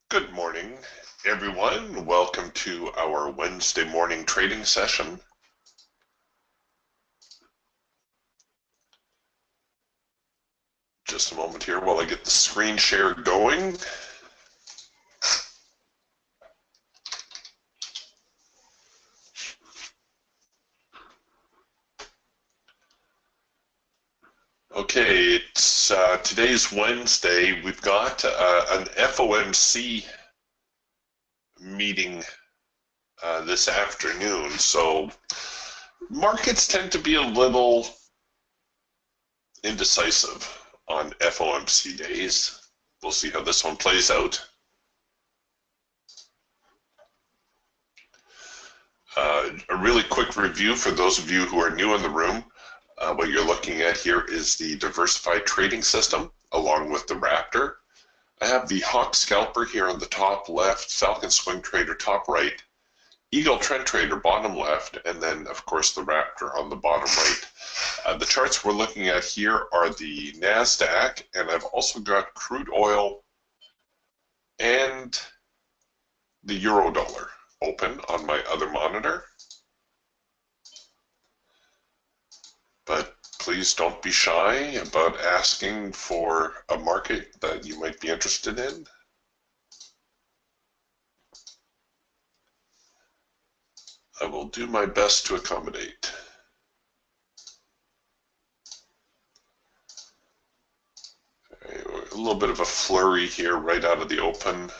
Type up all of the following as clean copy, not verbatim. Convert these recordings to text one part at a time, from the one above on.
Good morning, everyone. Welcome to our Wednesday morning trading session. Just a moment here while I get the screen share going. Okay, it's today's Wednesday. We've got an FOMC meeting this afternoon, so markets tend to be a little indecisive on FOMC days. We'll see how this one plays out. A really quick review for those of you who are new in the room. What you're looking at here is the diversified trading system along with the Raptor. I have the Hawk Scalper here on the top left, Falcon Swing Trader top right, Eagle Trend Trader bottom left, and then of course the Raptor on the bottom right. The charts we're looking at here are the NASDAQ, and I've also got crude oil and the euro dollar open on my other monitor. But please don't be shy about asking for a market that you might be interested in. I will do my best to accommodate. A little bit of a flurry here right out of the open.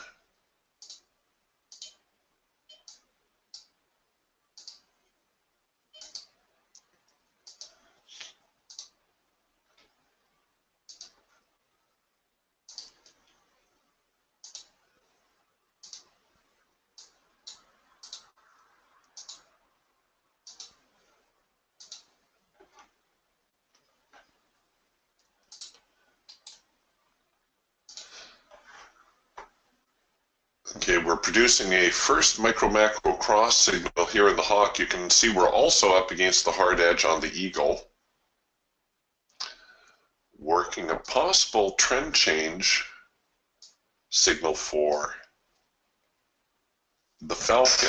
Okay, we're producing a first micro-macro cross signal here in the Hawk. You can see we're also up against the hard edge on the Eagle. Working a possible trend change signal for the Falcon,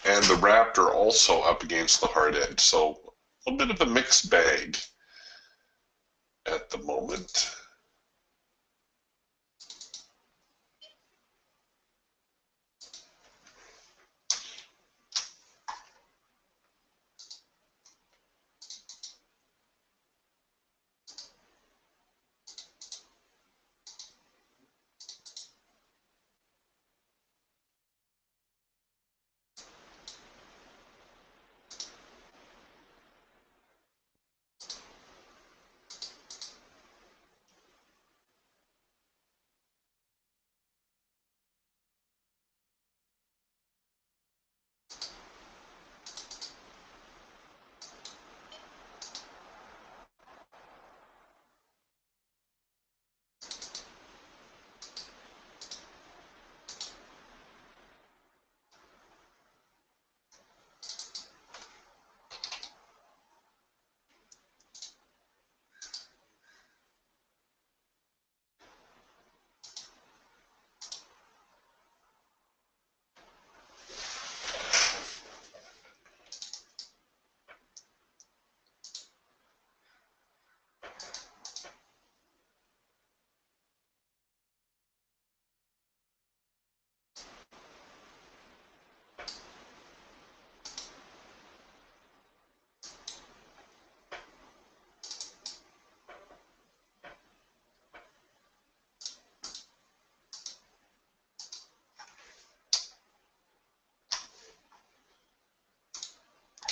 and the Raptor also up against the hard edge. So a little bit of a mixed bag at the moment.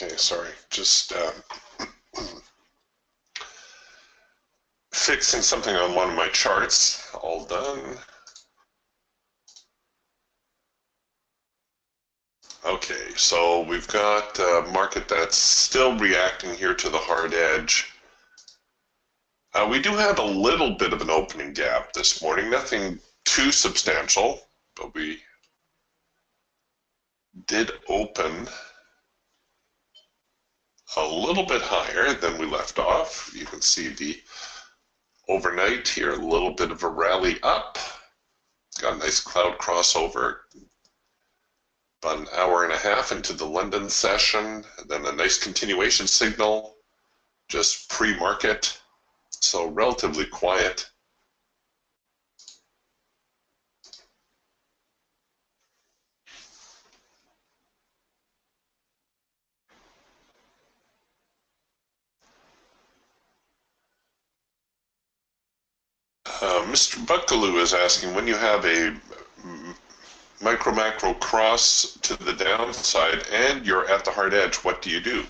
Okay, sorry, just fixing something on one of my charts. All done. Okay, so we've got a market that's still reacting here to the hard edge. We do have a little bit of an opening gap this morning, nothing too substantial, but we did open a little bit higher than we left off. You can see the overnight here, a little bit of a rally up. got a nice cloud crossover. About an hour and a half into the London session, then a nice continuation signal, just pre-market, so relatively quiet. Mr. Buckaloo is asking, when you have a micro macro cross to the downside and you're at the hard edge, what do you do?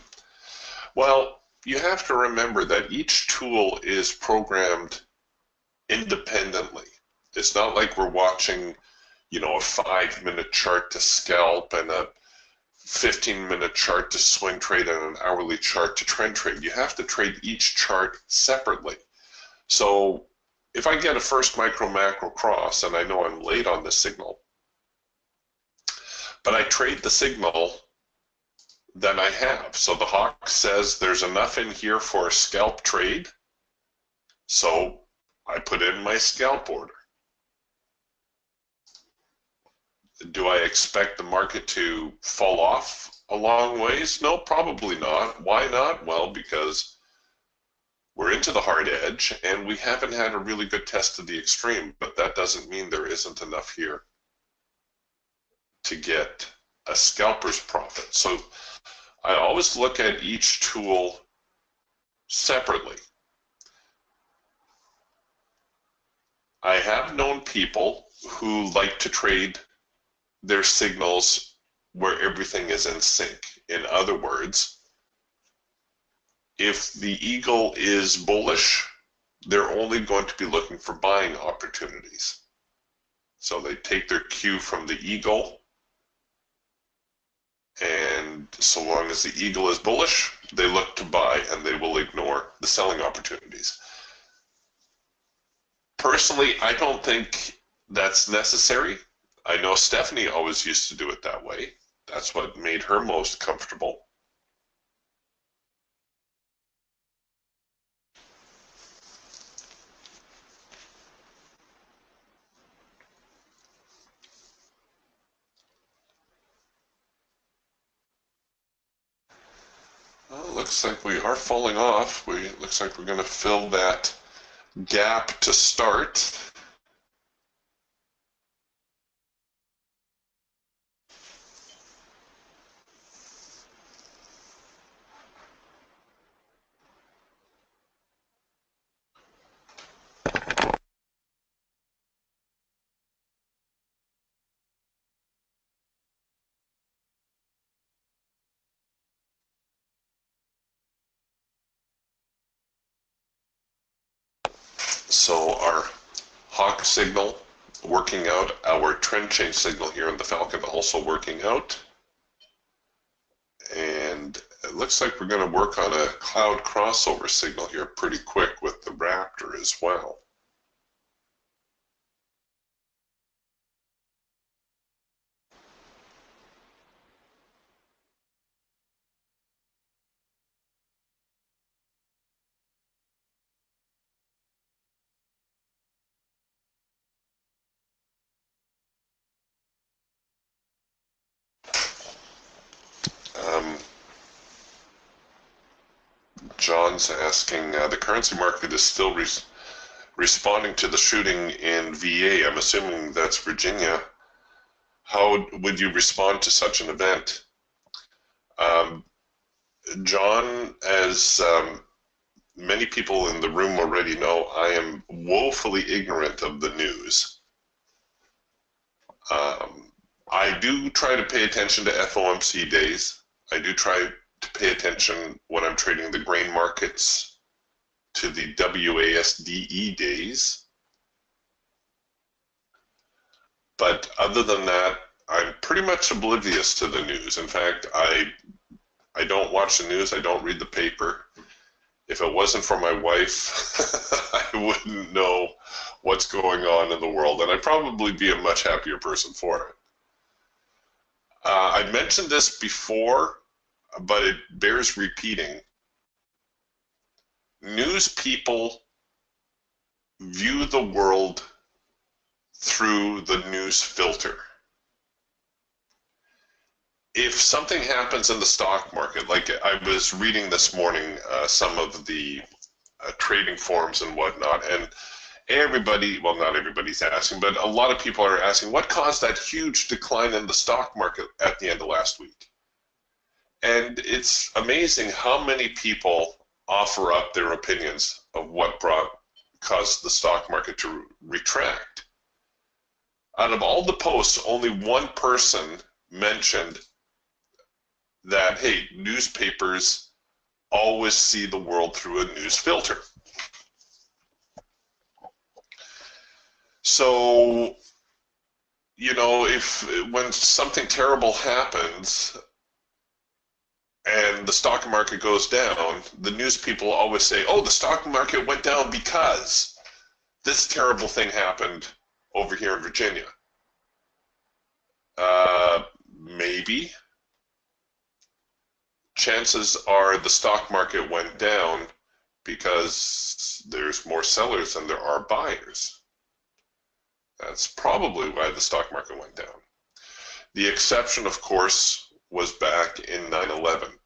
Well, you have to remember that each tool is programmed independently. It's not like we're watching, a 5-minute chart to scalp and a 15-minute chart to swing trade and an hourly chart to trend trade. You have to trade each chart separately. So if I get a first micro macro cross and I know I'm late on the signal, but I trade the signal that I have. So the hawk says there's enough in here for a scalp trade, so I put in my scalp order. Do I expect the market to fall off a long ways? No, probably not. Why not? Well, because we're into the hard edge and we haven't had a really good test of the extreme, but that doesn't mean there isn't enough here to get a scalper's profit. So I always look at each tool separately. I have known people who like to trade their signals where everything is in sync. In other words, if the eagle is bullish, they're only going to be looking for buying opportunities. So they take their cue from the eagle, and so long as the eagle is bullish, they look to buy and they will ignore the selling opportunities. Personally, I don't think that's necessary. I know Stephanie always used to do it that way. That's what made her most comfortable. Well, looks like we are falling off. Looks like we're going to fill that gap to start. So our hawk signal working out, our trend change signal here in the Falcon also working out. And it looks like we're going to work on a cloud crossover signal here pretty quick with the Raptor as well. John's asking, the currency market is still responding to the shooting in VA. I'm assuming that's Virginia. How would you respond to such an event? John, as many people in the room already know, I am woefully ignorant of the news. I do try to pay attention to FOMC days. I do try to pay attention when I'm trading the grain markets to the WASDE days. But other than that, I'm pretty much oblivious to the news. In fact, I don't watch the news. I don't read the paper. If it wasn't for my wife, I wouldn't know what's going on in the world, and I'd probably be a much happier person for it. I mentioned this before, but it bears repeating. News people view the world through the news filter. If something happens in the stock market, like I was reading this morning, some of the trading forums and whatnot, and everybody, well, not everybody's asking, but a lot of people are asking, what caused that huge decline in the stock market at the end of last week? And it's amazing how many people offer up their opinions of what caused the stock market to retract. Out of all the posts, only one person mentioned that, hey, newspapers always see the world through a news filter. So, you know, when something terrible happens and the stock market goes down, the news people always say, oh, the stock market went down because this terrible thing happened over here in Virginia. Maybe. Chances are the stock market went down because there's more sellers than there are buyers. That's probably why the stock market went down. The exception, of course, was back in 9/11.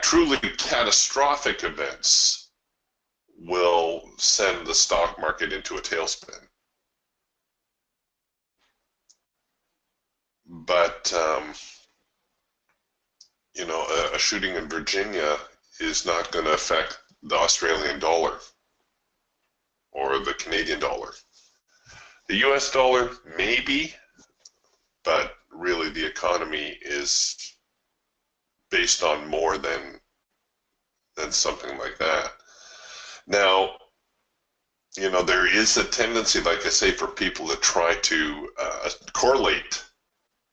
Truly catastrophic events will send the stock market into a tailspin. But, you know, a shooting in Virginia is not going to affect the Australian dollar or the Canadian dollar. The US dollar, maybe, but really the economy is based on more than something like that. Now, you know, there is a tendency, like I say, for people to try to correlate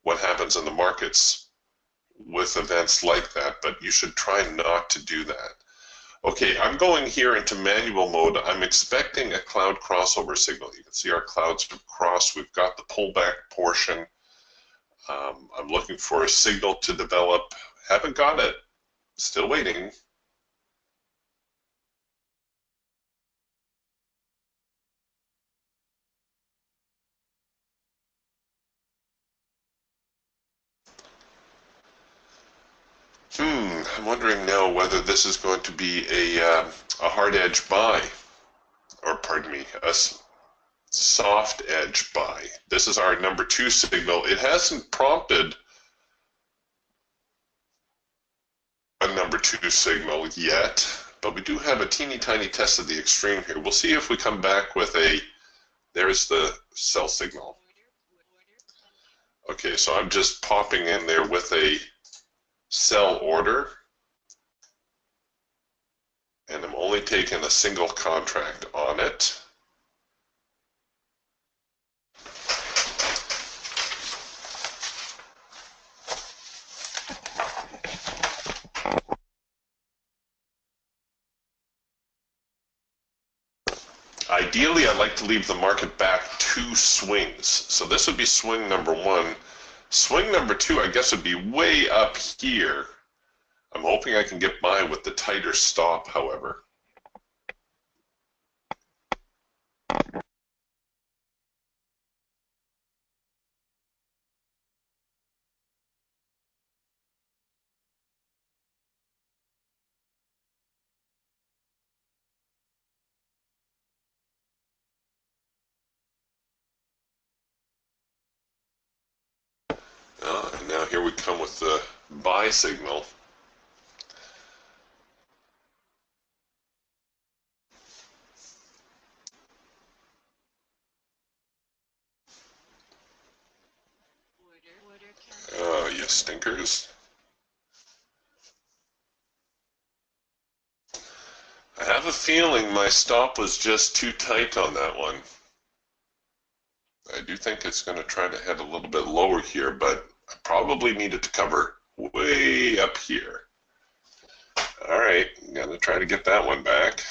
what happens in the markets with events like that, but you should try not to do that. Okay, I'm going here into manual mode. I'm expecting a cloud crossover signal. You can see our clouds have crossed. We've got the pullback portion. I'm looking for a signal to develop. Haven't got it. Still waiting. I'm wondering now whether this is going to be a hard edge buy, or pardon me, a soft edge buy. This is our number 2 signal. It hasn't prompted a number 2 signal yet, but we do have a teeny tiny test of the extreme here. We'll see if we come back with there's the sell signal. Okay, so I'm just popping in there with a sell order, and I'm only taking a single contract on it. Ideally, I'd like to leave the market back 2 swings. So this would be swing number 1. Swing number 2, I guess, would be way up here. I'm hoping I can get by with the tighter stop, however. And now here we come with the buy signal. Oh, you stinkers. I have a feeling my stop was just too tight on that one. I do think it's going to try to head a little bit lower here, but I probably needed to cover way up here. All right, I'm going to try to get that one back.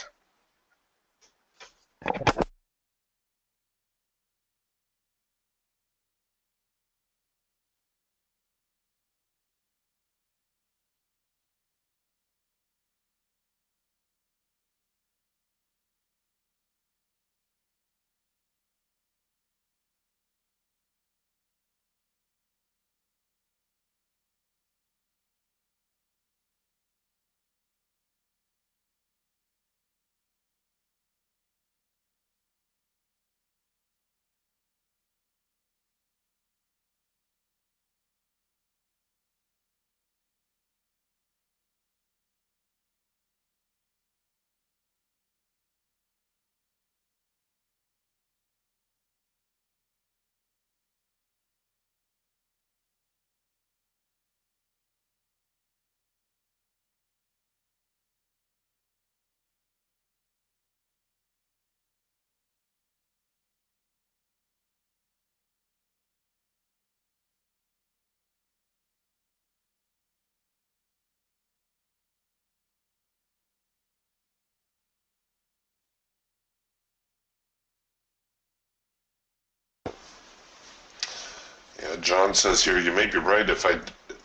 Yeah, John says here, you may be right. If I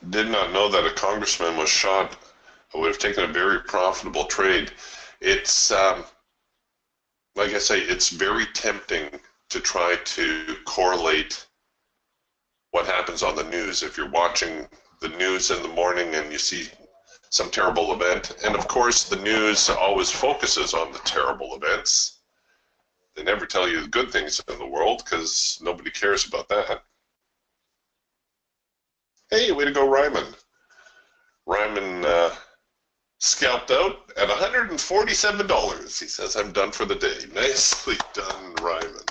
did not know that a congressman was shot, I would have taken a very profitable trade. It's, like I say, it's very tempting to try to correlate what happens on the news. If you're watching the news in the morning and you see some terrible event, and of course the news always focuses on the terrible events. They never tell you the good things in the world because nobody cares about that. Hey, way to go, Ryman. Ryman scalped out at $147. He says, I'm done for the day. Nicely done, Ryman.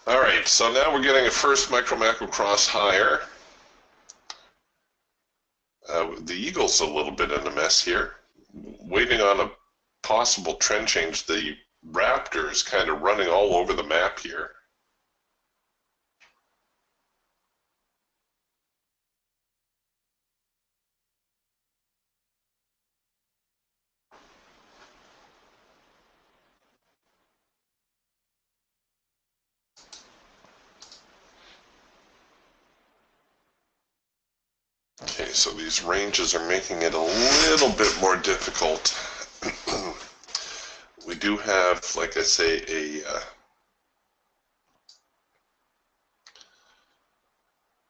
All right, so now we're getting a first micro-macro cross higher. The Eagle's a little bit in a mess here. Waiting on a possible trend change. The Raptor's kind of running all over the map here. Okay, so these ranges are making it a little bit more difficult. We do have, like I say,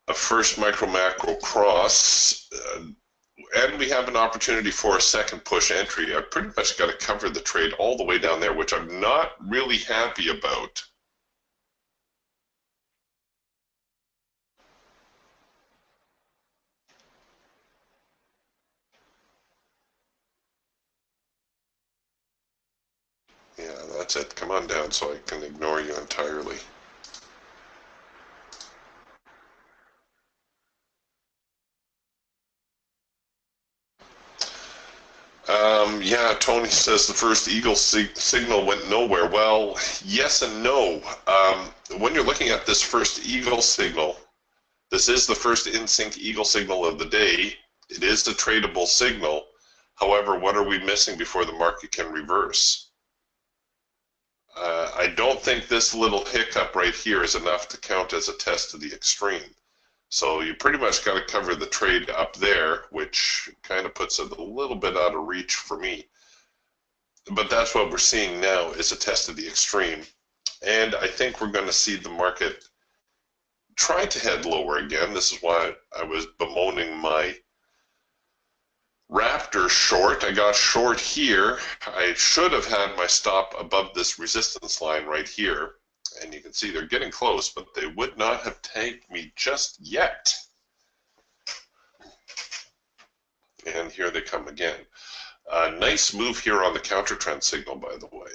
a first micro-macro cross, and we have an opportunity for a second push entry. I pretty much got to cover the trade all the way down there, which I'm not really happy about. Yeah, that's it. Come on down so I can ignore you entirely. Yeah, Tony says the first Eagle signal went nowhere. Well, yes and no. When you're looking at this first Eagle signal, this is the first in-sync Eagle signal of the day. It is a tradable signal. However, what are we missing before the market can reverse? I don't think this little hiccup right here is enough to count as a test to the extreme. So you pretty much got to cover the trade up there, which kind of puts it a little bit out of reach for me. But that's what we're seeing now is a test of the extreme. And I think we're going to see the market try to head lower again. This is why I was bemoaning my Raptor short. I got short here. I should have had my stop above this resistance line right here. And you can see they're getting close, but they would not have tagged me just yet. And here they come again. Nice move here on the counter trend signal, by the way.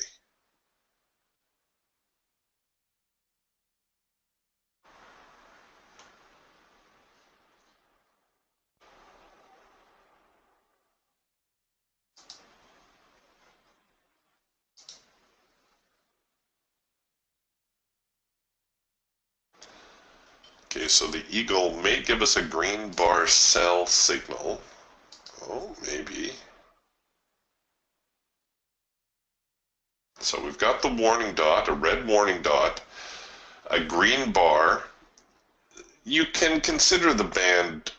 Okay, so the Eagle may give us a green bar sell signal. Oh, maybe. So we've got the warning dot, a red warning dot, a green bar. You can consider the band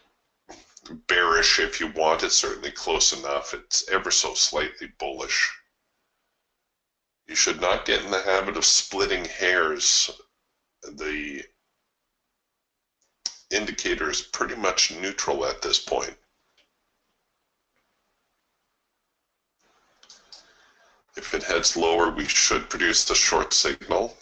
bearish if you want. It's certainly close enough. It's ever so slightly bullish. You should not get in the habit of splitting hairs. The indicator is pretty much neutral at this point. If it heads lower, we should produce the short signal.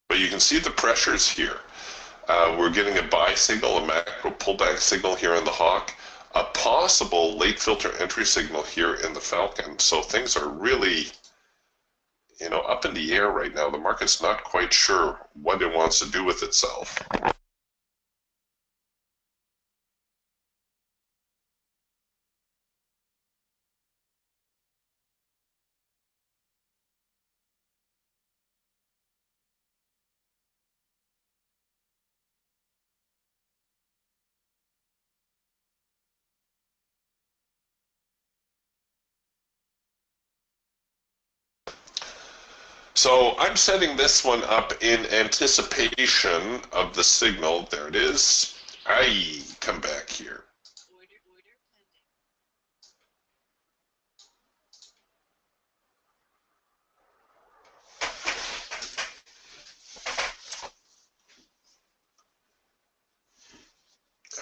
But you can see the pressures here. We're getting a buy signal, a macro pullback signal here in the Hawk, a possible late filter entry signal here in the Falcon. So things are really, up in the air right now. The market's not quite sure what it wants to do with itself. So I'm setting this one up in anticipation of the signal. There it is. Aye, come back here.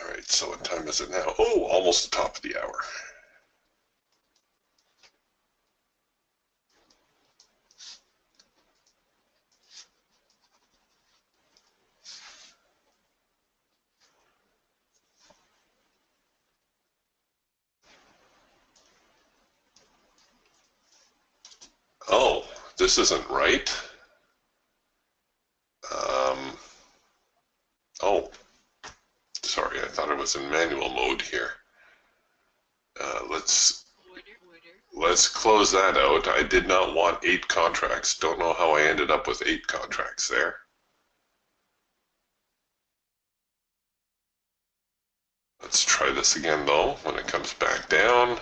All right, so what time is it now? Oh, almost the top of the hour. Oh, this isn't right. Um, oh, sorry, I thought it was in manual mode here. Let's close that out. I did not want 8 contracts. Don't know how I ended up with 8 contracts there. Let's try this again though when it comes back down.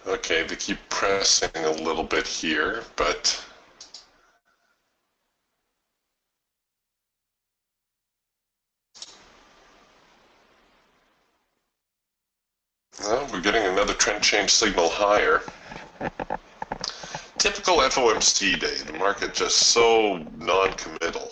Okay, they keep pressing a little bit here, but well, we're getting another trend change signal higher. Typical FOMC day, the market just so non-committal.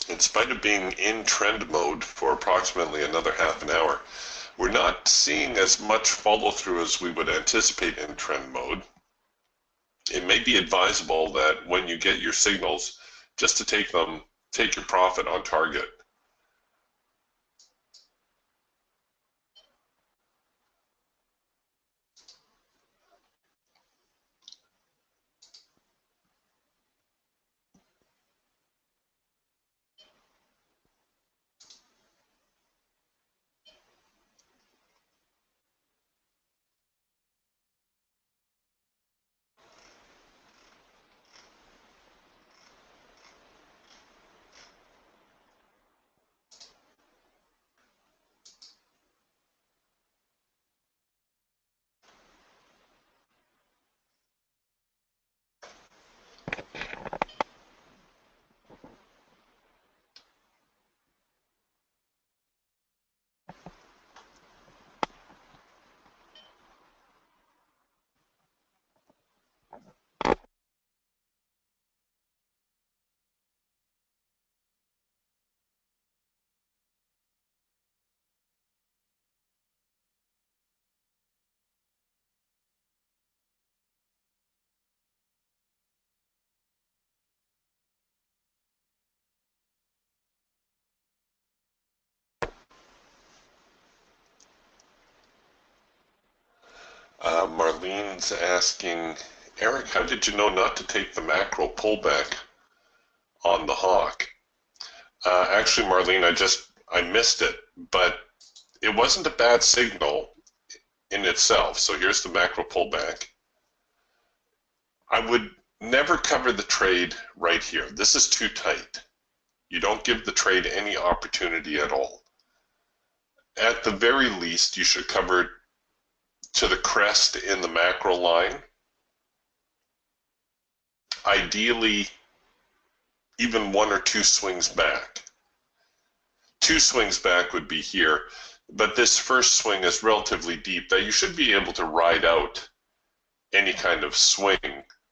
In spite of being in trend mode for approximately another half an hour, we're not seeing as much follow through as we would anticipate in trend mode. It may be advisable that when you get your signals, just to take your profit on target. Marlene's asking, Eric, how did you know not to take the macro pullback on the hawk? Actually, Marlene, I missed it, but it wasn't a bad signal in itself. So here's the macro pullback. I would never cover the trade right here. This is too tight. You don't give the trade any opportunity at all. At the very least, you should cover to the crest in the macro line. Ideally, even one or two swings back. Two swings back would be here, but this first swing is relatively deep that you should be able to ride out any kind of swing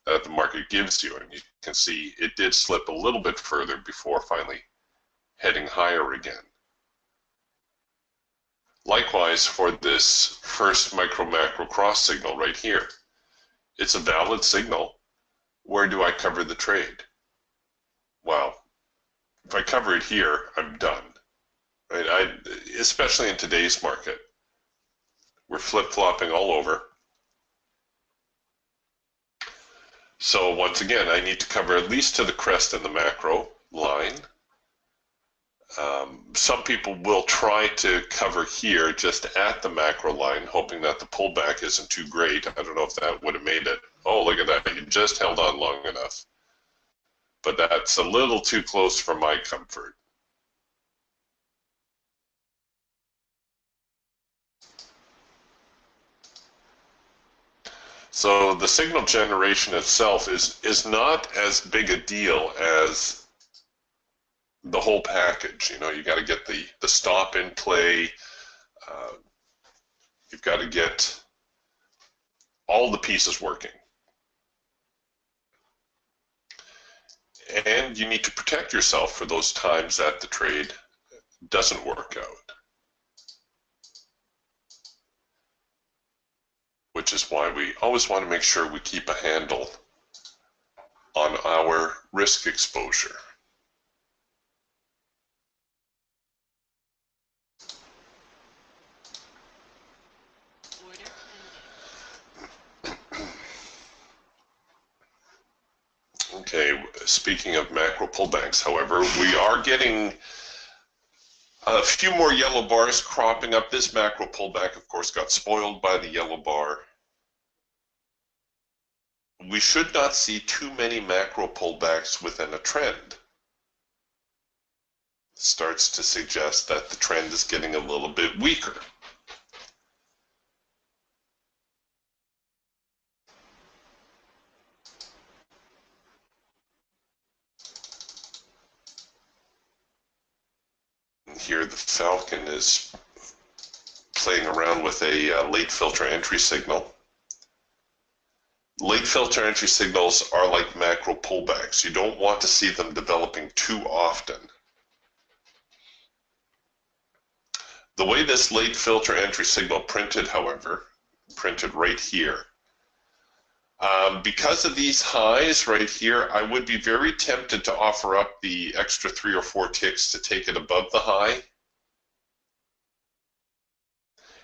that the market gives you. And you can see it did slip a little bit further before finally heading higher again. Likewise for this first micro-macro cross signal right here. It's a valid signal. Where do I cover the trade? Well, if I cover it here, I'm done. Right? Especially in today's market. We're flip-flopping all over. So once again, I need to cover at least to the crest in the macro line. Some people will try to cover here just at the macro line, hoping that the pullback isn't too great. I don't know if that would have made it. Oh, look at that. You just held on long enough. But that's a little too close for my comfort. So the signal generation itself is not as big a deal as the whole package. You know, you got to get the stop in play. You've got to get all the pieces working. And you need to protect yourself for those times that the trade doesn't work out. Which is why we always want to make sure we keep a handle on our risk exposure. Okay, speaking of macro pullbacks, however, we are getting a few more yellow bars cropping up. This macro pullback, of course, got spoiled by the yellow bar. We should not see too many macro pullbacks within a trend. It starts to suggest that the trend is getting a little bit weaker. Here the Falcon is playing around with a late filter entry signal. Late filter entry signals are like macro pullbacks. You don't want to see them developing too often. The way this late filter entry signal printed, however, printed right here, because of these highs right here, I would be very tempted to offer up the extra 3 or 4 ticks to take it above the high.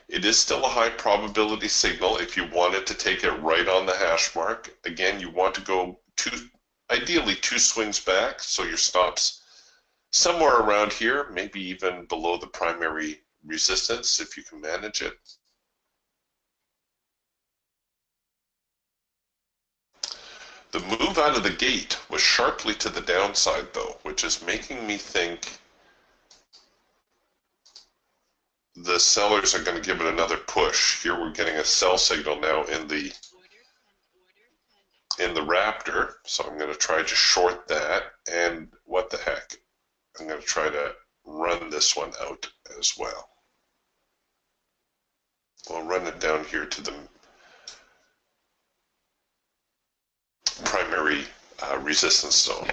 It is still a high probability signal if you wanted to take it right on the hash mark. Again, you want to go ideally 2 swings back, so your stop's somewhere around here, maybe even below the primary resistance if you can manage it. The move out of the gate was sharply to the downside though, which is making me think the sellers are going to give it another push. Here we're getting a sell signal now in the Raptor, so I'm going to try to short that, and what the heck, I'm going to try to run this one out as well. We'll run it down here to the primary resistance zone.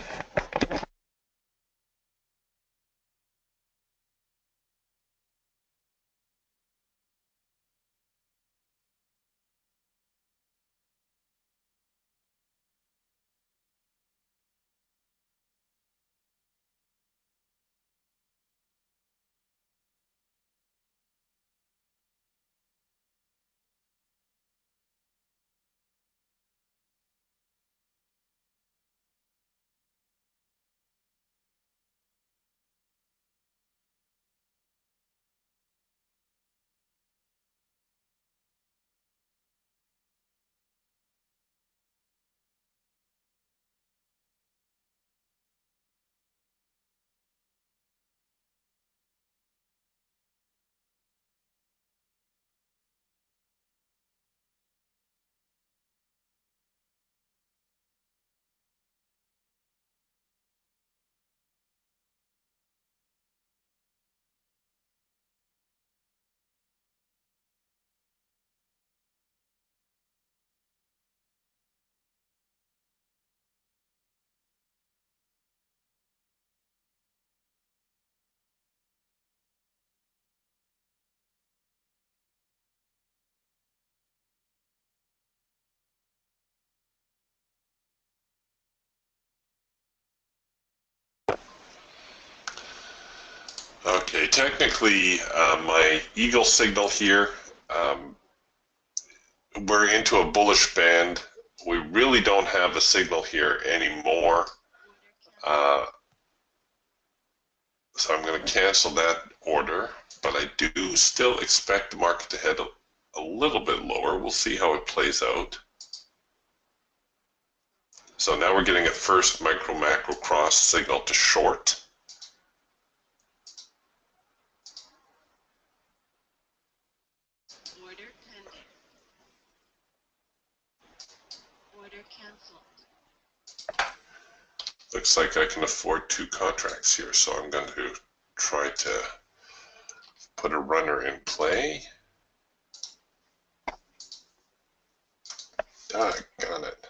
Okay, technically, my eagle signal here, we're into a bullish band. We really don't have a signal here anymore. Uh, so I'm going to cancel that order, but I do still expect the market to head a little bit lower. We'll see how it plays out. So now we're getting a first micro macro cross signal to short. Order pending. Order canceled. Looks like I can afford 2 contracts here, so I'm going to try to put a runner in play. Doggone it.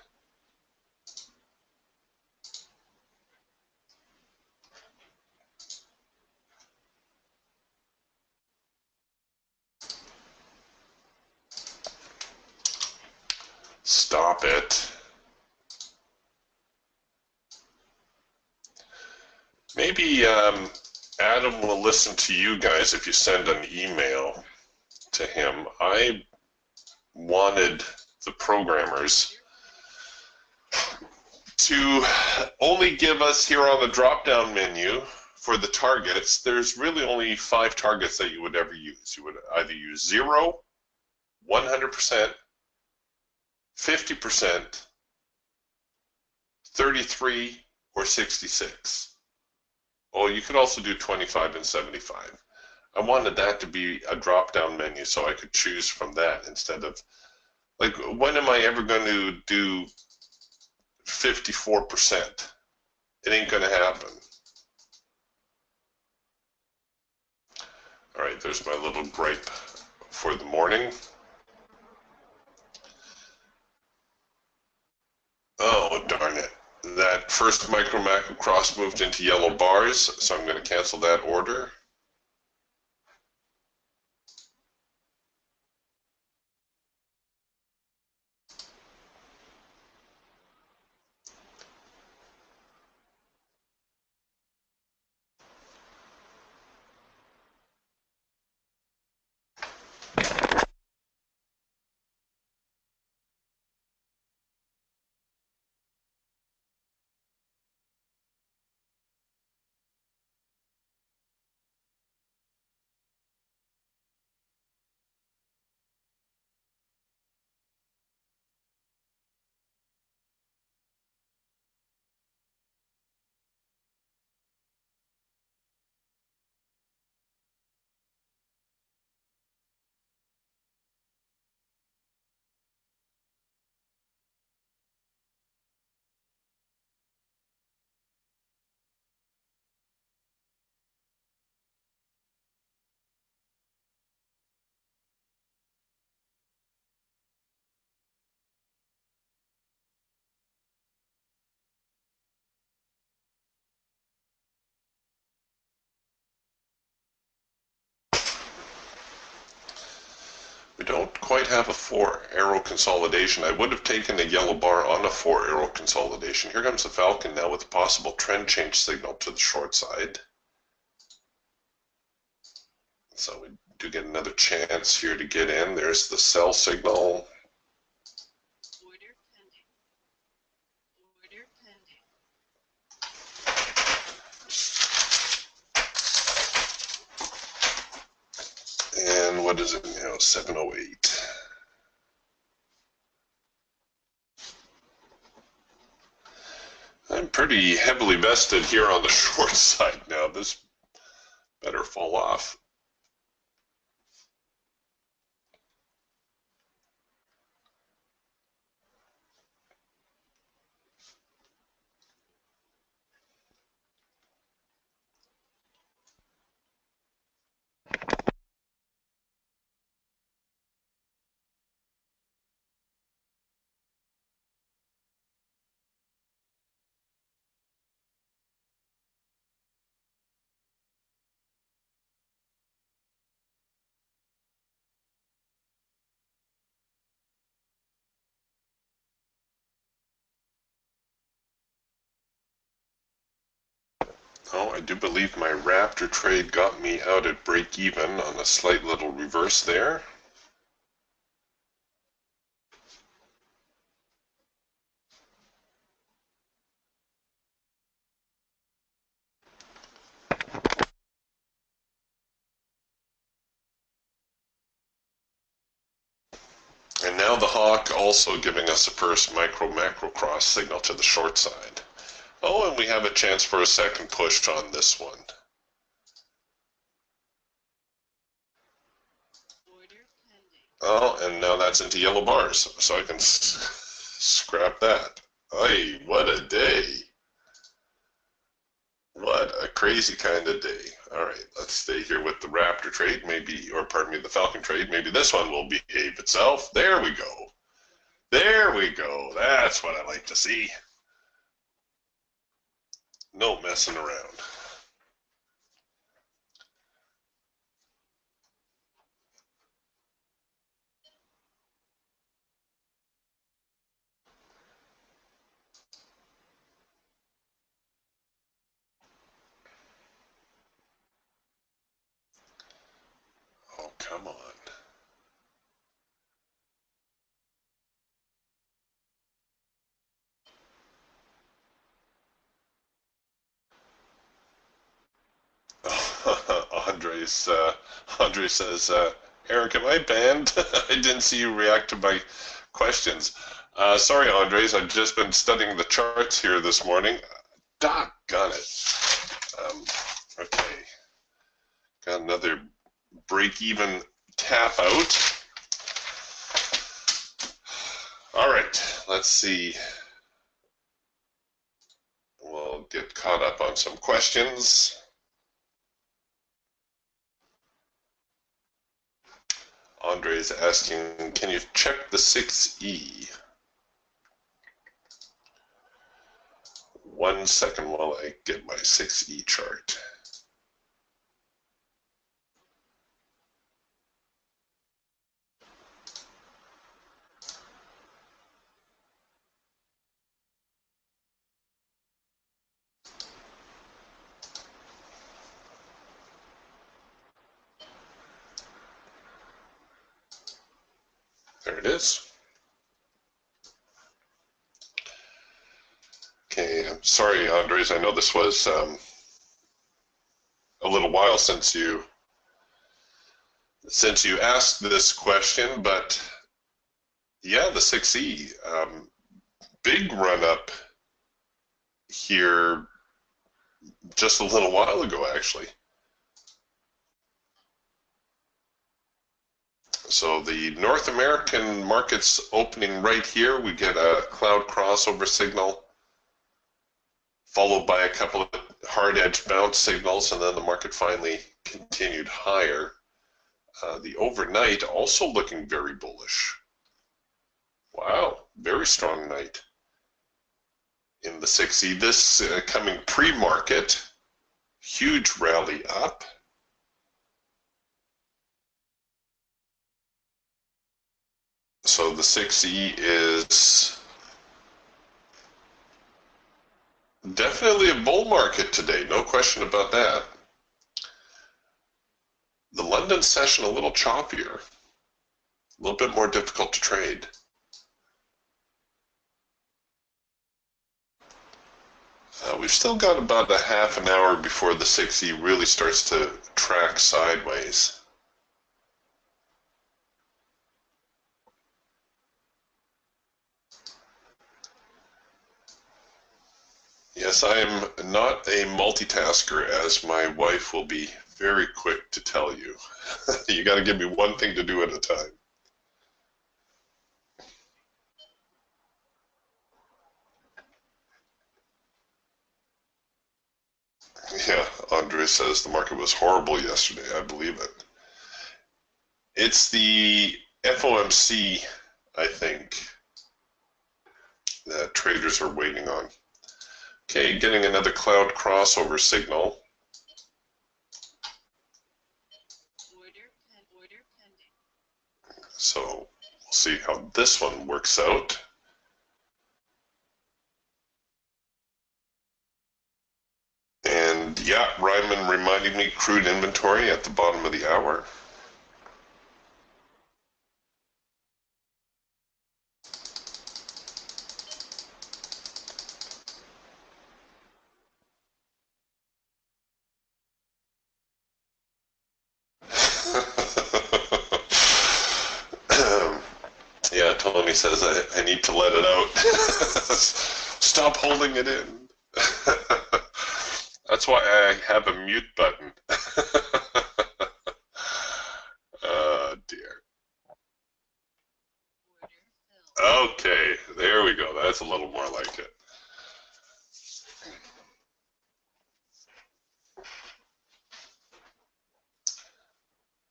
Stop it. Maybe Adam will listen to you guys if you send an email to him. I wanted the programmers to only give us here on the drop-down menu for the targets, there's really only 5 targets that you would ever use. You would either use 0, 100%, 50%, 33, or 66. Oh, you could also do 25 and 75. I wanted that to be a drop-down menu so I could choose from that instead of, like, when am I ever going to do 54%? It ain't going to happen. All right, there's my little gripe for the morning. Oh, darn it. That first micro macro cross moved into yellow bars, so I'm going to cancel that order. We don't quite have a 4-arrow consolidation. I would have taken a yellow bar on a 4-arrow consolidation. Here comes the Falcon now with a possible trend change signal to the short side. So we do get another chance here to get in. There's the sell signal. Order pending. Order pending. And what is it now? 708. I'm pretty heavily vested here on the short side now. This better fall off. Oh, I do believe my Raptor trade got me out at break even on a slight little reverse there. And now the Hawk also giving us a first micro-macro cross signal to the short side. Oh, and we have a chance for a second push on this one. Order pending. Oh, and now that's into yellow bars, so I can scrap that. Hey, what a day. What a crazy kind of day. All right, let's stay here with the Raptor trade, maybe, or pardon me, the Falcon trade. Maybe this one will behave itself. There we go. There we go. That's what I like to see. No messing around. Oh, come on. Andre says, Eric, am I banned? I didn't see you react to my questions. Sorry, Andres, I've just been studying the charts here this morning. Doggone it. Okay, got another break-even tap out. All right, let's see. We'll get caught up on some questions. Andre's asking, can you check the 6E? 1 second while I get my 6E chart. There it is. Okay, I'm sorry, Andres. I know this was a little while since you asked this question, but yeah, the 6E, big run up here just a little while ago, actually. So the North American market's opening right here. We get a cloud crossover signal, followed by a couple of hard edge bounce signals, and then the market finally continued higher. The overnight also looking very bullish. Wow, very strong night in the 6E. This coming pre-market, huge rally up. So the 6E is definitely a bull market today, no question about that. The London session a little choppier, a little bit more difficult to trade. We've still got about a half an hour before the 6E really starts to track sideways. Yes, I am not a multitasker, as my wife will be very quick to tell you. You got to give me one thing to do at a time. Yeah, Andre says the market was horrible yesterday. I believe it. It's the FOMC, I think, that traders are waiting on. Okay, getting another cloud crossover signal. Order pending. So we'll see how this one works out. And Ryman reminding me crude inventory at the bottom of the hour. Yeah, Tony says I need to let it out. Stop holding it in. That's why I have a mute button. Oh, dear. Okay, there we go. That's a little more like it.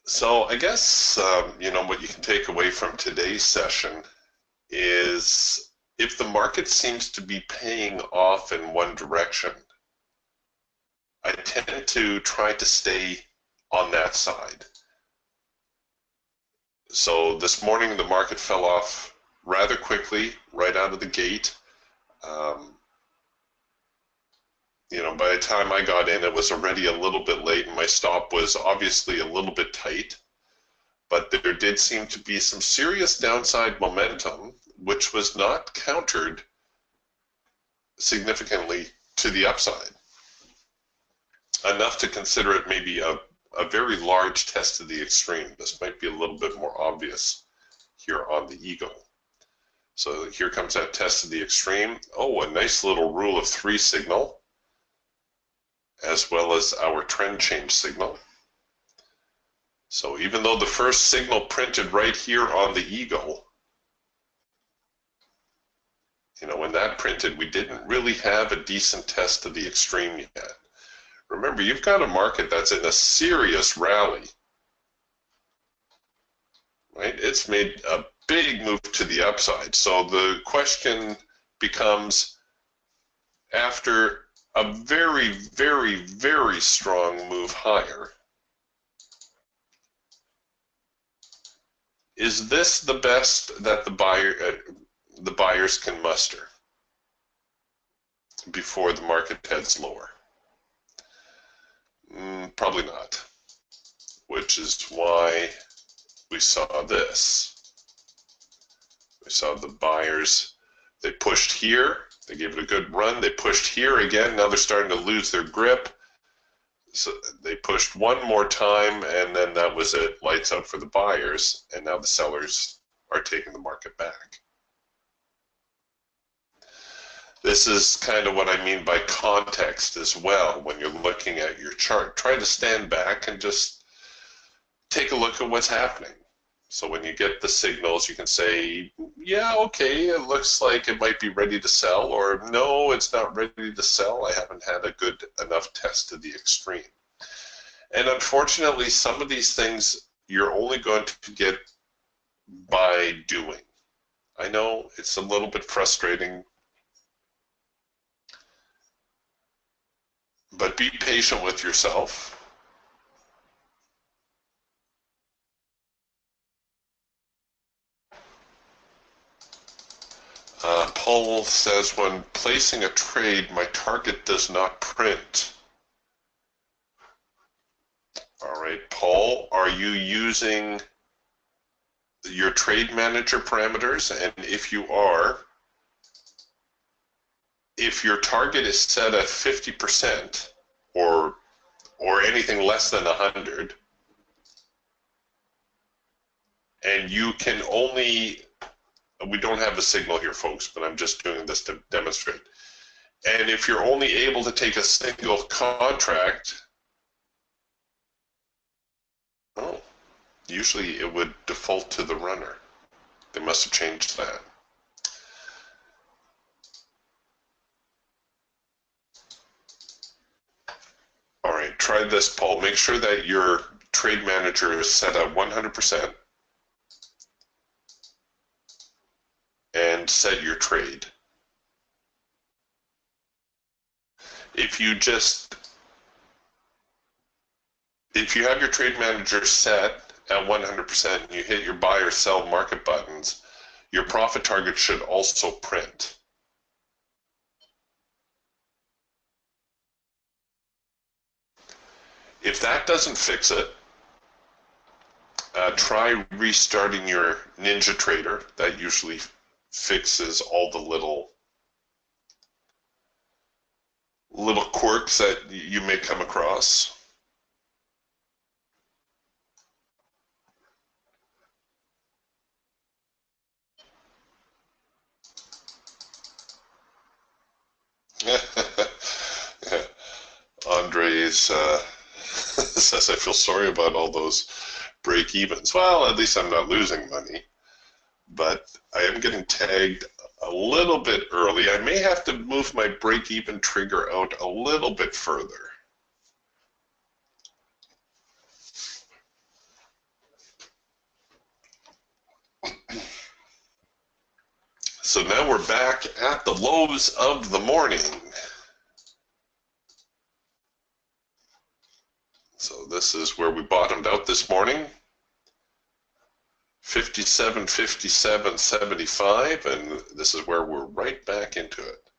So I guess, what you can take away from today's session is if the market seems to be paying off in one direction, I tend to try to stay on that side. So this morning the market fell off rather quickly, right out of the gate. By the time I got in, it was already a little bit late, and my stop was obviously a little bit tight. But there did seem to be some serious downside momentum, which was not countered significantly to the upside. Enough to consider it maybe a very large test of the extreme. This might be a little bit more obvious here on the Eagle. So here comes that test of the extreme. Oh, a nice little rule of 3 signal, as well as our trend change signal. So even though the first signal printed right here on the Eagle, when that printed, we didn't really have a decent test of the extreme yet. Remember, you've got a market that's in a serious rally, right? It's made a big move to the upside. So the question becomes, after a very, very, very strong move higher, is this the best that the buyers can muster before the market heads lower? Probably not, which is why we saw this. We saw the buyers, they pushed here, they gave it a good run, they pushed here again, now they're starting to lose their grip. So they pushed one more time, and then that was it, lights out for the buyers, and now the sellers are taking the market back. This is kind of what I mean by context as well when you're looking at your chart. Try to stand back and just take a look at what's happening. So when you get the signals, you can say, yeah, okay, it looks like it might be ready to sell, or no, it's not ready to sell. I haven't had a good enough test of the extreme. And unfortunately, some of these things you're only going to get by doing. I know it's a little bit frustrating, but be patient with yourself. Paul says, when placing a trade, my target does not print. All right, Paul, are you using your trade manager parameters? And if you are, if your target is set at 50% or anything less than 100, and you can only, we don't have a signal here, folks, but I'm just doing this to demonstrate. And if you're only able to take a single contract, oh, usually it would default to the runner. They must have changed that. All right, try this, Paul. Make sure that your trade manager is set at 100% and set your trade. If you have your trade manager set at 100% and you hit your buy or sell market buttons, your profit target should also print. If that doesn't fix it, try restarting your NinjaTrader. That usually fixes all the little quirks that you may come across. Andres says, I feel sorry about all those break evens. Well, at least I'm not losing money, but I am getting tagged a little bit early. I may have to move my break even trigger out a little bit further. So now we're back at the lows of the morning. So this is where we bottomed out this morning. 57, 57, 75, and this is where we're right back into it.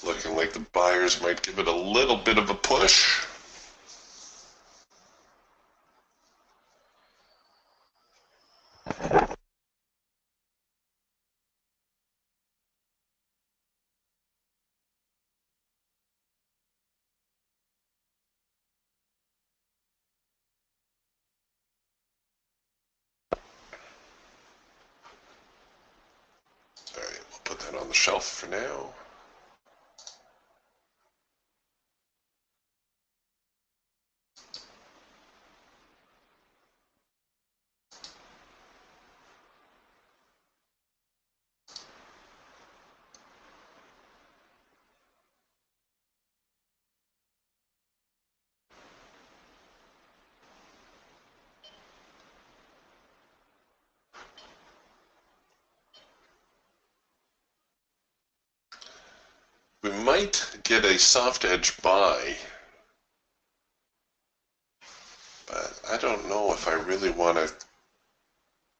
Looking like the buyers might give it a little bit of a push. All right, we'll put that on the shelf for now. We might get a soft edge buy, but I don't know if I really want to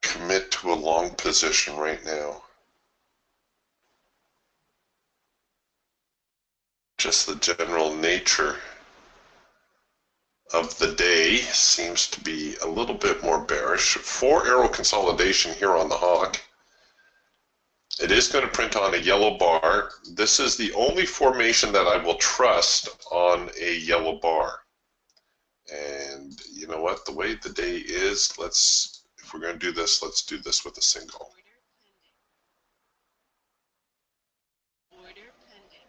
commit to a long position right now. Just the general nature of the day seems to be a little bit more bearish. 4-arrow consolidation here on the hawk. It is going to print on a yellow bar. This is the only formation that I will trust on a yellow bar. And you know what? The way the day is, if we're going to do this, let's do this with a single. Order pending.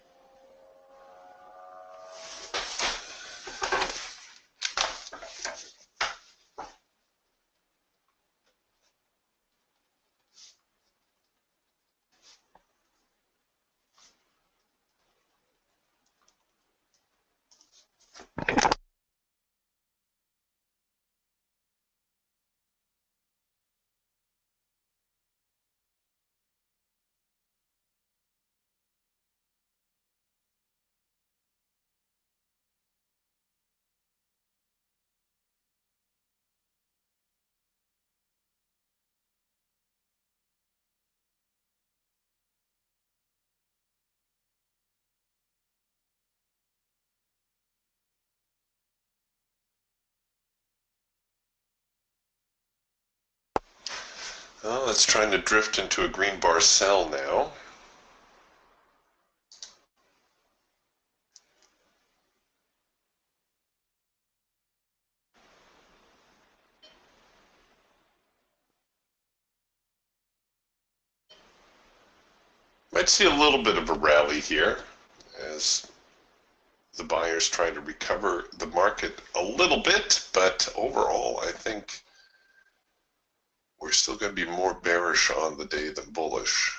Well, it's trying to drift into a green bar sell now. Might see a little bit of a rally here as the buyers try to recover the market a little bit, but overall I think we're still going to be more bearish on the day than bullish.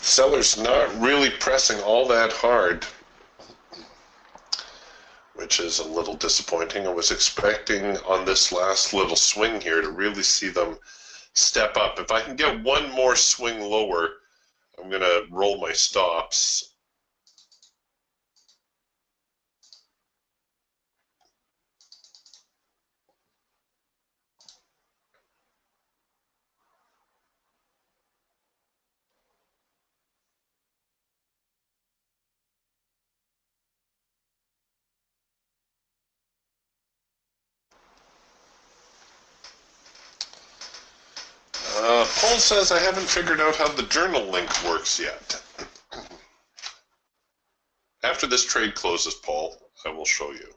Seller's not really pressing all that hard, which is a little disappointing. I was expecting on this last little swing here to really see them step up. If I can get one more swing lower, I'm going to roll my stops. Paul says I haven't figured out how the journal link works yet. After this trade closes, Paul, I will show you.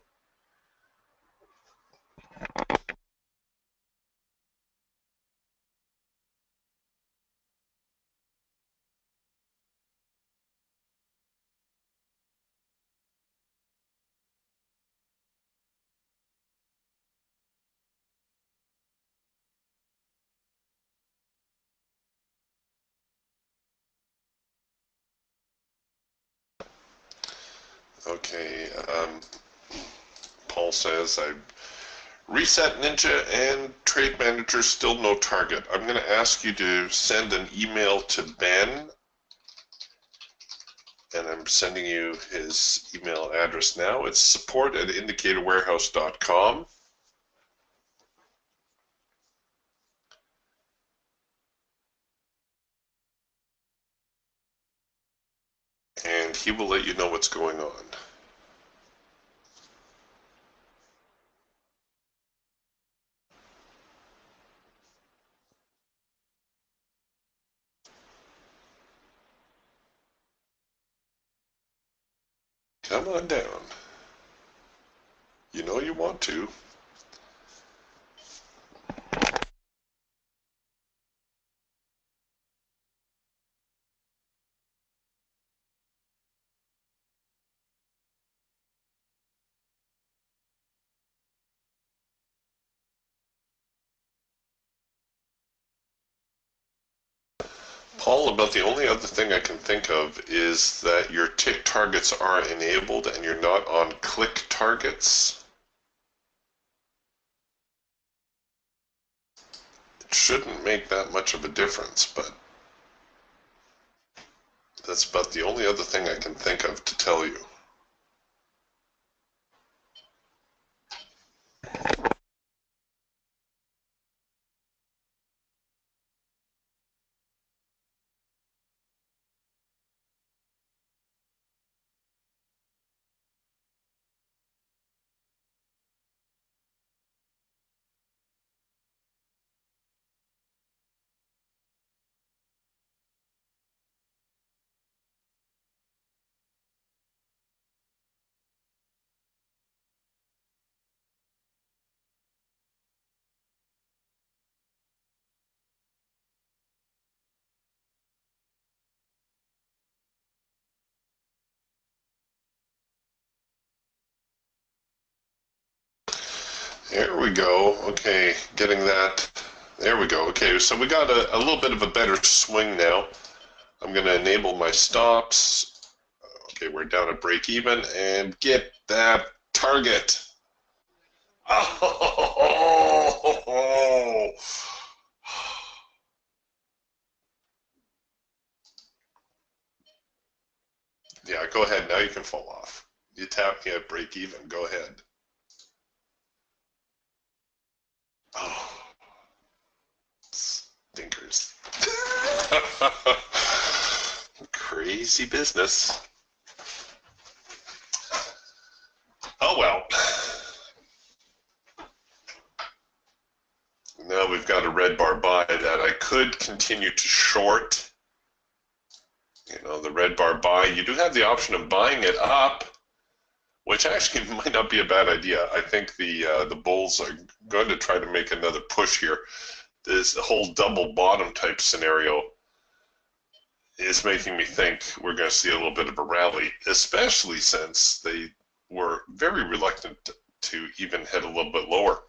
Okay, Paul says I reset Ninja and Trade Manager, still no target. I'm going to ask you to send an email to Ben, and I'm sending you his email address now. It's support@indicatorwarehouse.com. And he will let you know what's going on. Come on down. You know you want to. Paul, about the only other thing I can think of is that your tick targets are enabled and you're not on click targets. It shouldn't make that much of a difference, but that's about the only other thing I can think of to tell you. There we go. Okay, getting that. There we go. Okay, so we got a little bit of a better swing now. I'm going to enable my stops. Okay, we're down at break even and get that target. Oh! Yeah, go ahead. Now you can fall off. You tap me at break even. Go ahead. Oh, stinkers. Crazy business. Oh well. Now we've got a red bar buy that I could continue to short. You know, the red bar buy. You do have the option of buying it up, which actually might not be a bad idea. I think the bulls are going to try to make another push here. This whole double bottom type scenario is making me think we're going to see a little bit of a rally, especially since they were very reluctant to even head a little bit lower.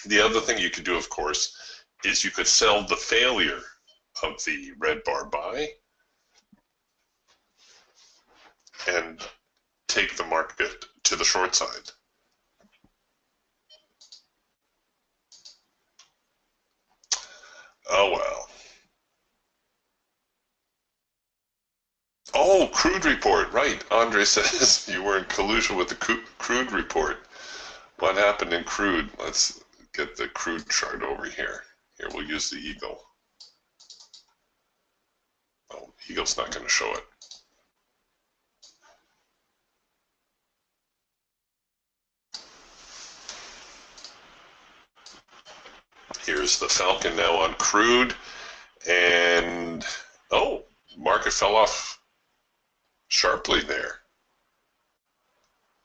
The other thing you could do, of course, is you could sell the failure of the red bar buy and take the market to the short side. Oh well. Oh, crude report, right. Andre says you were in collusion with the crude report. What happened in crude? Let's get the crude chart over here. Here, we'll use the eagle. Oh, eagle's not going to show it. Here's the Falcon now on crude, and oh, market fell off sharply there.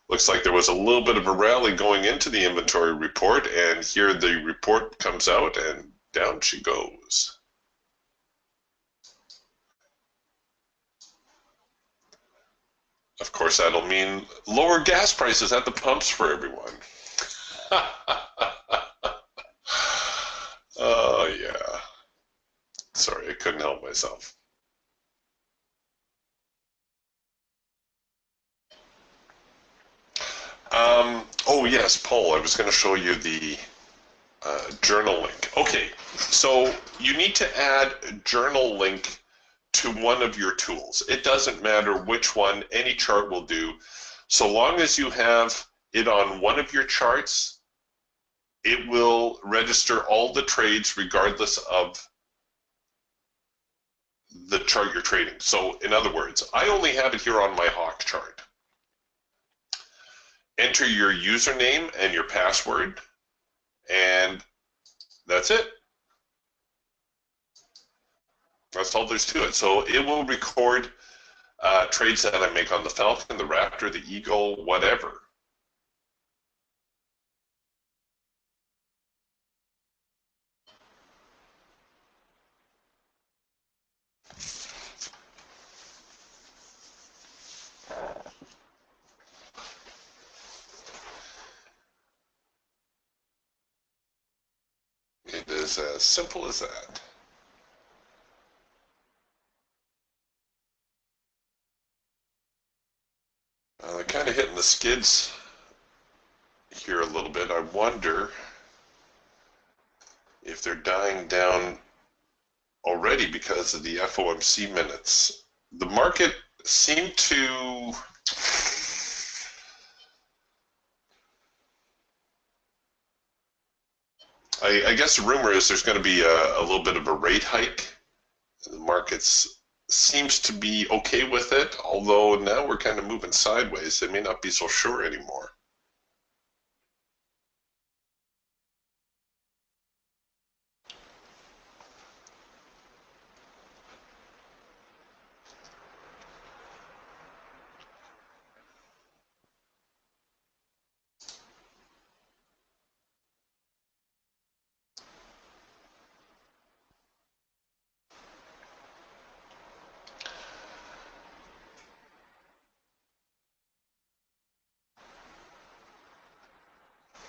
Looks like there was a little bit of a rally going into the inventory report, and here the report comes out, and down she goes. Of course, that'll mean lower gas prices at the pumps for everyone. Oh, yeah. Sorry, I couldn't help myself. Oh, yes, Paul, I was going to show you the journal link. Okay, so you need to add a journal link to one of your tools. It doesn't matter which one, any chart will do. So long as you have it on one of your charts, it will register all the trades regardless of the chart you're trading. So in other words, I only have it here on my Hawk chart. Enter your username and your password, and that's it. That's all there's to it. So it will record trades that I make on the Falcon, the Raptor, the Eagle, whatever. It is as simple as that. They're kind of hitting the skids here a little bit. I wonder if they're dying down already because of the FOMC minutes. The market seemed to I guess the rumor is there's going to be a little bit of a rate hike. The markets seems to be okay with it, although now we're kind of moving sideways. They may not be so sure anymore.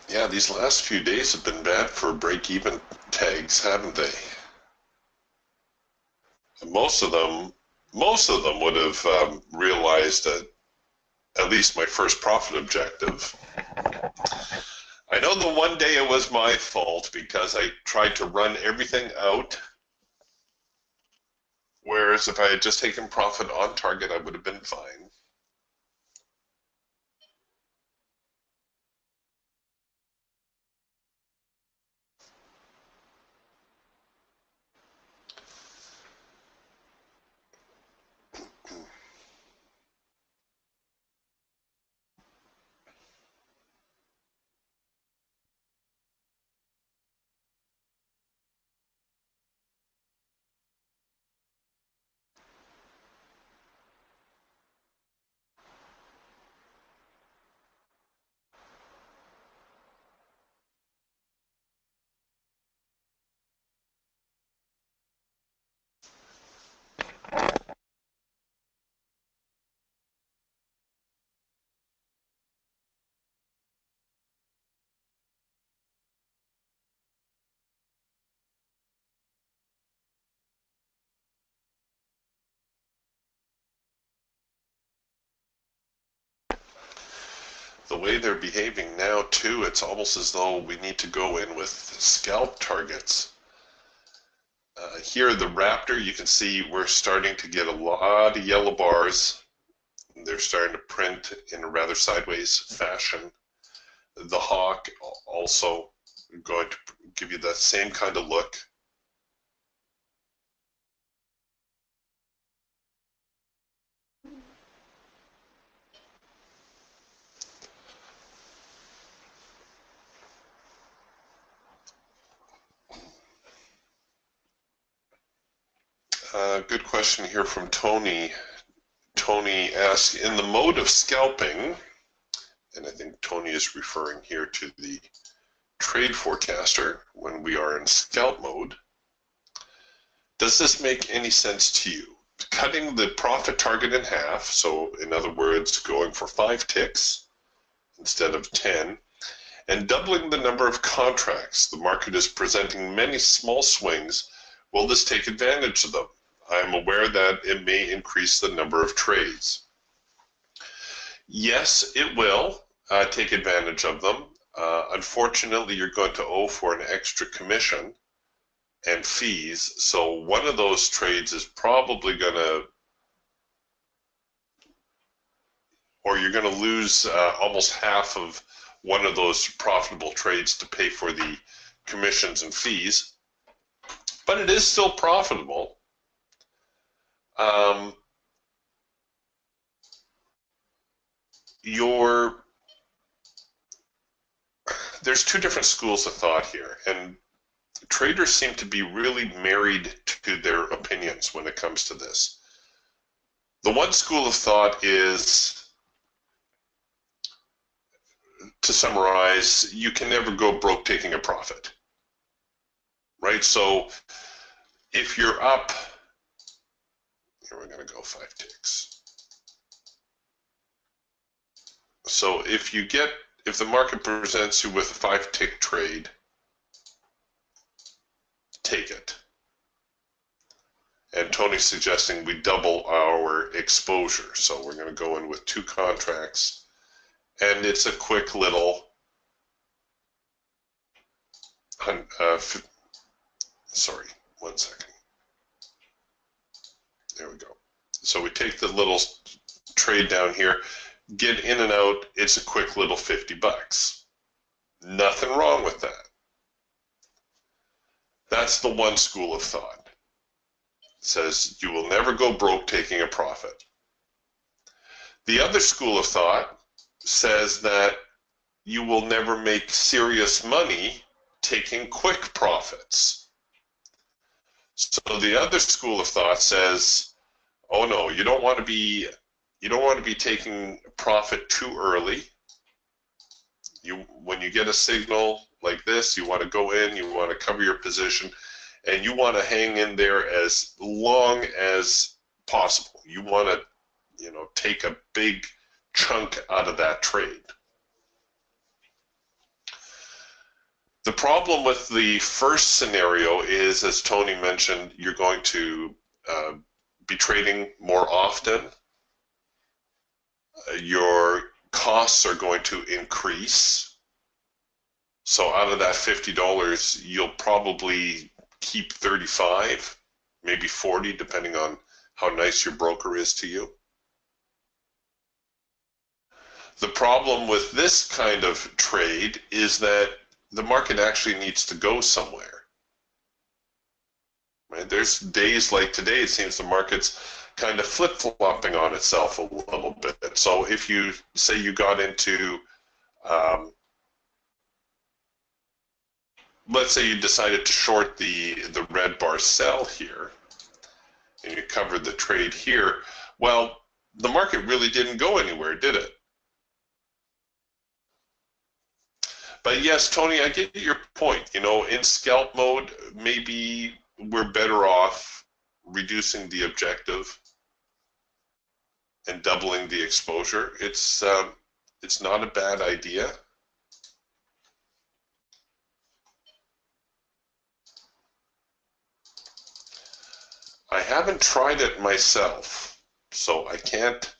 Yeah, these last few days have been bad for break-even tags, haven't they? Most of them would have realized that at least my first profit objective. I know the one day it was my fault because I tried to run everything out, whereas if I had just taken profit on target, I would have been fine. The way they're behaving now too, it's almost as though we need to go in with scalp targets. Here, the Raptor, you can see we're starting to get a lot of yellow bars. They're starting to print in a rather sideways fashion. The Hawk also going to give you that same kind of look. Good question here from Tony. Tony asks, in the mode of scalping, and I think Tony is referring here to the trade forecaster when we are in scalp mode, does this make any sense to you? Cutting the profit target in half, so in other words, going for 5 ticks instead of 10, and doubling the number of contracts. The market is presenting many small swings. Will this take advantage of them? I am aware that it may increase the number of trades. Yes, it will take advantage of them. Unfortunately, you're going to owe for an extra commission and fees. So one of those trades is probably going to, or you're going to lose almost half of one of those profitable trades to pay for the commissions and fees. But it is still profitable. There's two different schools of thought here, and traders seem to be really married to their opinions when it comes to this. The one school of thought is, to summarize, you can never go broke taking a profit, right? So if you're up, here we're going to go 5 ticks. So if the market presents you with a 5-tick trade, take it. And Tony's suggesting we double our exposure. So we're going to go in with 2 contracts. And it's a quick little, sorry, 1 second. There we go. So we take the little trade down here, get in and out, it's a quick little 50 bucks. Nothing wrong with that. That's the one school of thought. It says you will never go broke taking a profit. The other school of thought says that you will never make serious money taking quick profits. So the other school of thought says, oh no, you don't want to be taking profit too early. When you get a signal like this, you want to go in, you want to cover your position, and you want to hang in there as long as possible. You want to, take a big chunk out of that trade. The problem with the first scenario is, as Tony mentioned, you're going to be trading more often. Your costs are going to increase. So out of that $50, you'll probably keep 35, maybe 40, depending on how nice your broker is to you. The problem with this kind of trade is that the market actually needs to go somewhere. Right? There's days like today, it seems the market's kind of flip-flopping on itself a little bit. So if you say you got into, let's say you decided to short the red bar sell here, and you covered the trade here, well, the market really didn't go anywhere, did it? But yes, Tony, I get your point. In scalp mode, maybe we're better off reducing the objective and doubling the exposure. It's not a bad idea. I haven't tried it myself, so I can't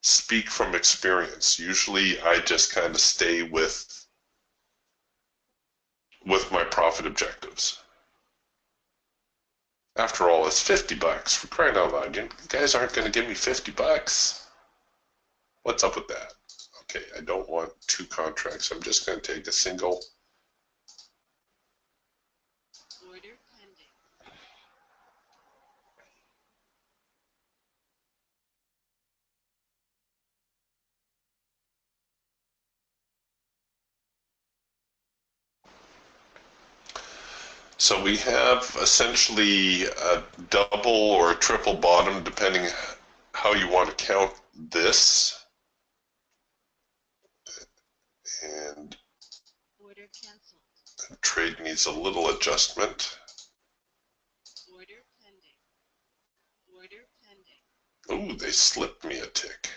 speak from experience. Usually I just kind of stay with my profit objectives. After all, it's 50 bucks. For crying out loud, you guys aren't going to give me 50 bucks. What's up with that? Okay, I don't want two contracts. I'm just going to take a single. Order pending. So we have essentially a double or a triple bottom, depending how you want to count this. And Order canceled. the trade needs a little adjustment. Order pending. Order pending. Ooh, they slipped me a tick.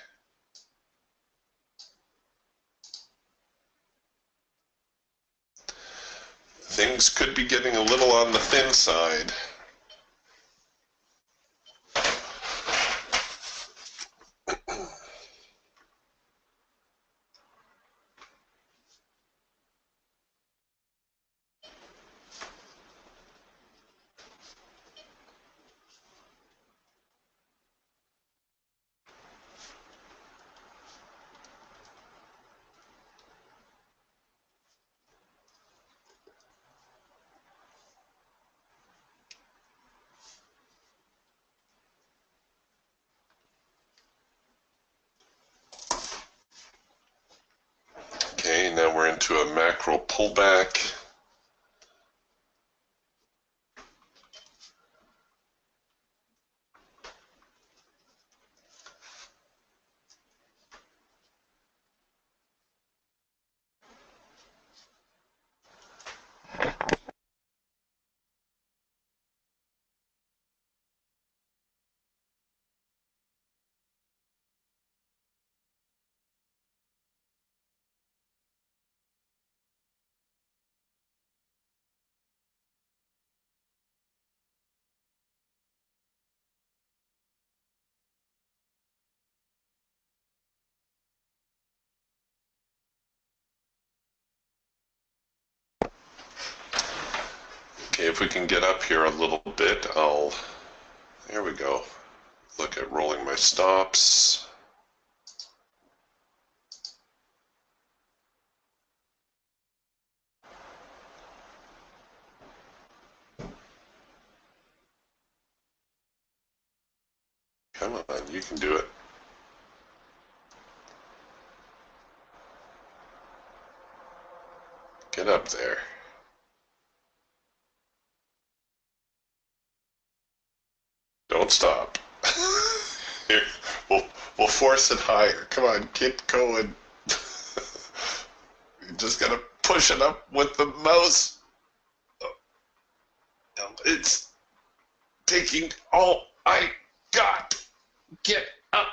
Things could be getting a little on the thin side. Okay, now we're into a macro pullback. Okay, if we can get up here a little bit, there we go. Look at rolling my stops. Come on, you can do it. Get up there. Don't stop. Here, we'll force it higher. Come on, get going. You just gotta push it up with the mouse. It's taking all I got. Get up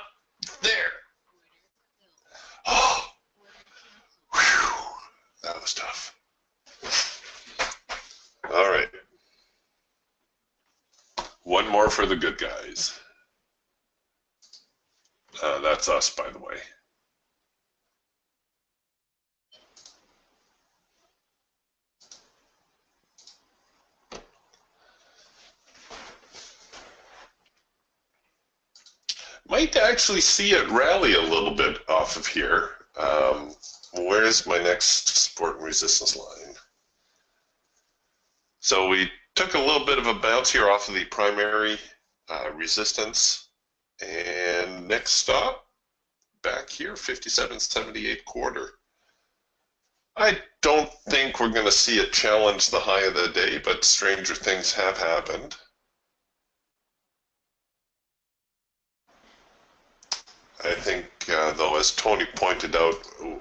there. Oh, whew, that was tough. All right. One more for the good guys. That's us, by the way. Might actually see it rally a little bit off of here. Where's my next support and resistance line? So we took a little bit of a bounce here off of the primary resistance. And next stop, back here, 57.78 quarter. I don't think we're going to see it challenge the high of the day, but stranger things have happened. I think, though, as Tony pointed out,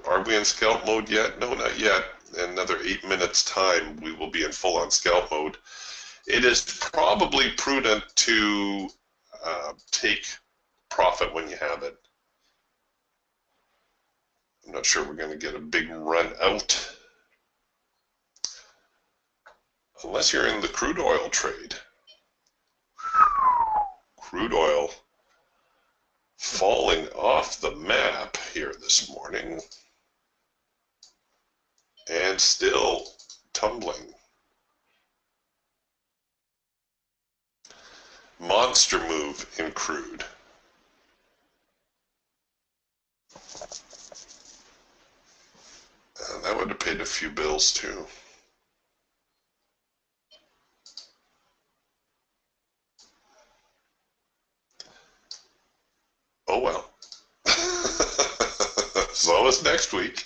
are we in scalp mode yet? No, not yet. In another 8 minutes' time, we will be in full-on scalp mode. It is probably prudent to take profit when you have it. I'm not sure we're going to get a big run out. Unless you're in the crude oil trade. Crude oil falling off the map here this morning and still tumbling. Monster move in crude. That would have paid a few bills too. Oh well. So is next week.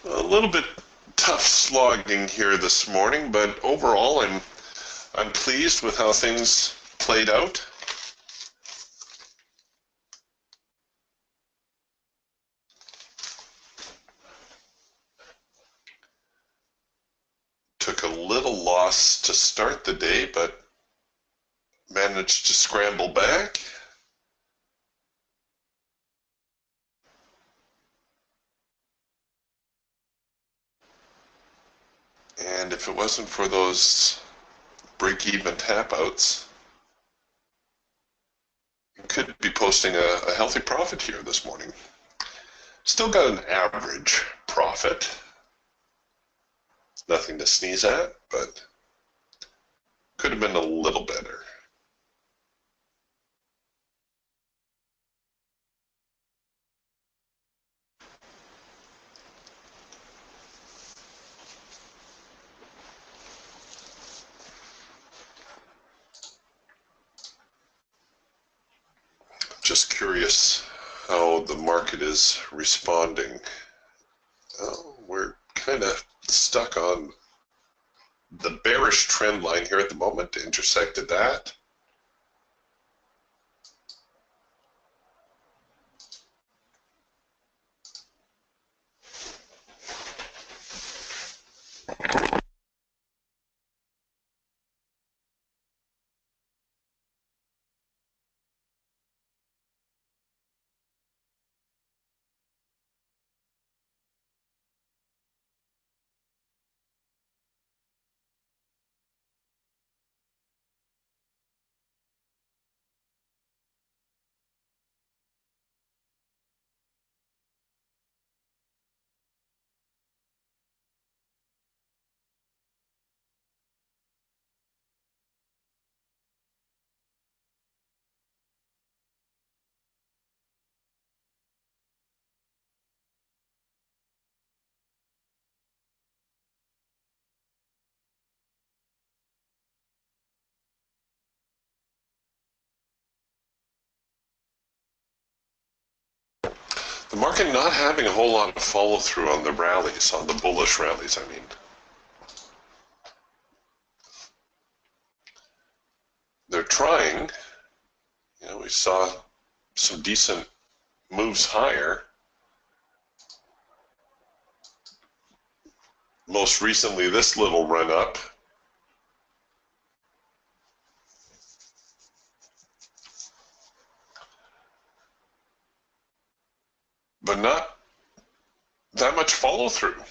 A little bit tough slogging here this morning, but overall I'm pleased with how things played out. Took a little loss to start the day, but managed to scramble back. And if it wasn't for those break-even tap-outs, you could be posting a healthy profit here this morning. Still got an average profit. Nothing to sneeze at, but could have been a little better. Just curious how the market is responding. We're kind of stuck on the bearish trend line here at the moment, intersected that. The market not having a whole lot of follow through on the rallies, on the bullish rallies, I mean. They're trying. We saw some decent moves higher. Most recently, this little run up. But not that much follow through.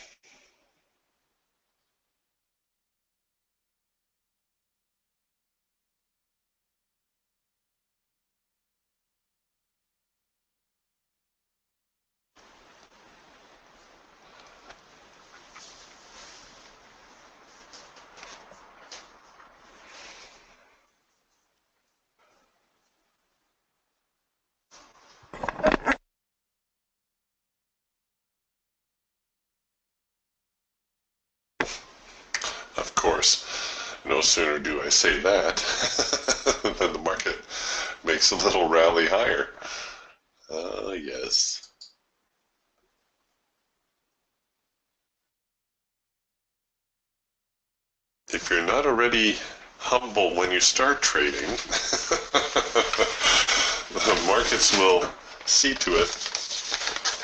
Of course, no sooner do I say that than the market makes a little rally higher. Yes. If you're not already humble when you start trading. The markets will see to it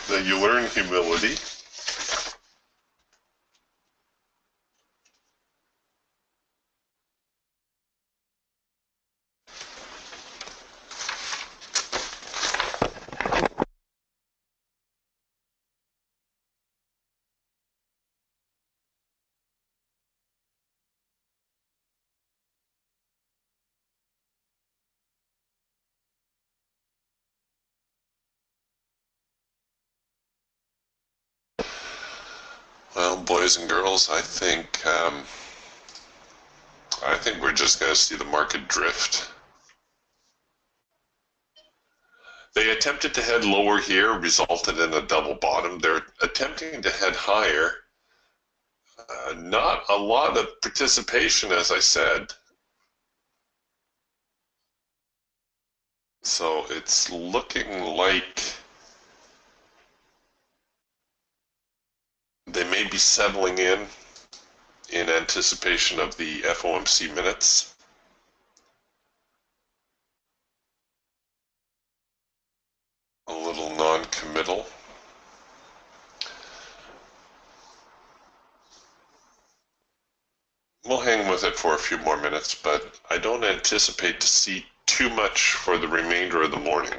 that you learn humility. Well, boys and girls, I think we're just going to see the market drift. They attempted to head lower here, resulted in a double bottom. They're attempting to head higher. Not a lot of participation, as I said. So it's looking like they may be settling in anticipation of the FOMC minutes. A little non-committal. We'll hang with it for a few more minutes, but I don't anticipate to see too much for the remainder of the morning.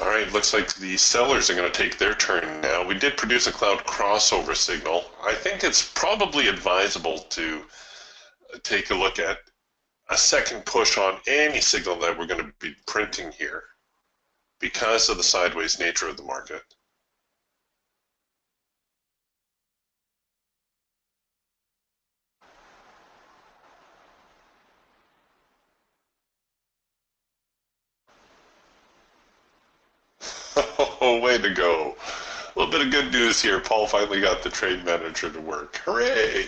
All right, looks like the sellers are going to take their turn now. We did produce a cloud crossover signal. I think it's probably advisable to take a look at a second push on any signal that we're going to be printing here because of the sideways nature of the market. go, way to go. A little bit of good news here. Paul finally got the trade manager to work. Hooray!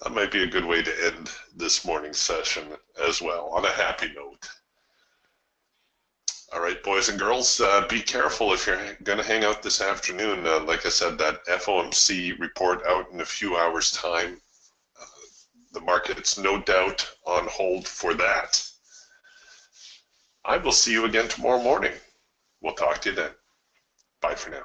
That might be a good way to end this morning's session as well, on a happy note. All right, boys and girls, be careful if you're going to hang out this afternoon. Like I said, that FOMC report out in a few hours' time. The market's no doubt on hold for that. I will see you again tomorrow morning. We'll talk to you then. Bye for now.